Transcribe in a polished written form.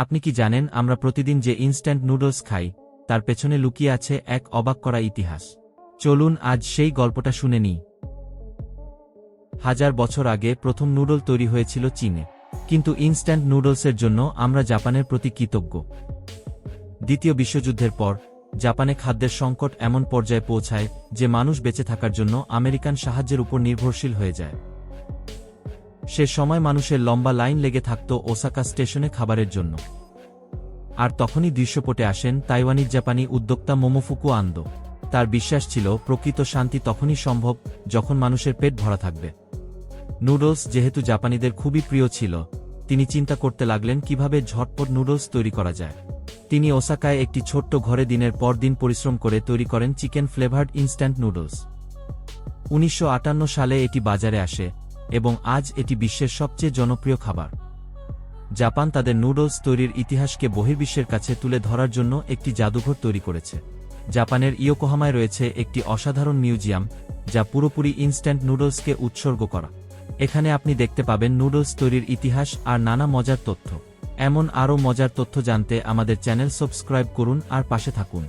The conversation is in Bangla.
আপনি কি জানেন আমরা প্রতিদিন যে ইনস্ট্যান্ট নুডলস খাই তার পেছনে লুকিয়ে আছে এক অবাক করা ইতিহাস। চলুন আজ সেই গল্পটা শুনে নিই। হাজার বছর আগে প্রথম নুডল তৈরি হয়েছিল চীনে, কিন্তু ইনস্ট্যান্ট নুডলসের জন্য আমরা জাপানের প্রতি কৃতজ্ঞ। দ্বিতীয় বিশ্বযুদ্ধের পর জাপানে খাদ্যের সংকট এমন পর্যায়ে পৌঁছায় যে মানুষ বেঁচে থাকার জন্য আমেরিকান সাহায্যের উপর নির্ভরশীল হয়ে যায়। সে সময় মানুষের লম্বা লাইন লেগে থাকত ওসাকা স্টেশনে খাবারের জন্য। আর তখনই দৃশ্যপটে আসেন তাইওয়ানিজ জাপানি উদ্যোক্তা মোমোফুকু আন্দো। তার বিশ্বাস ছিল প্রকৃত শান্তি তখনই সম্ভব যখন মানুষের পেট ভরা থাকবে। নুডলস যেহেতু জাপানিদের খুবই প্রিয় ছিল, তিনি চিন্তা করতে লাগলেন কিভাবে ঝটপট নুডলস তৈরি করা যায়। তিনি ওসাকায় একটি ছোট্ট ঘরে দিনের পর দিন পরিশ্রম করে তৈরি করেন চিকেন ফ্লেভার্ড ইনস্ট্যান্ট নুডলস। 1958 সালে এটি বাজারে আসে এবং আজ এটি বিশ্বের সবচেয়ে জনপ্রিয় খাবার। জাপান তাদের নুডলস তৈরির ইতিহাসকে বহির্বিশ্বের কাছে তুলে ধরার জন্য একটি জাদুঘর তৈরি করেছে। জাপানের ইয়োকোহামায় রয়েছে একটি অসাধারণ মিউজিয়াম যা পুরোপুরি ইনস্ট্যান্ট নুডলসকে উৎসর্গ করা। এখানে আপনি দেখতে পাবেন নুডলস তৈরির ইতিহাস আর নানা মজার তথ্য। এমন আরও মজার তথ্য জানতে আমাদের চ্যানেল সাবস্ক্রাইব করুন আর পাশে থাকুন।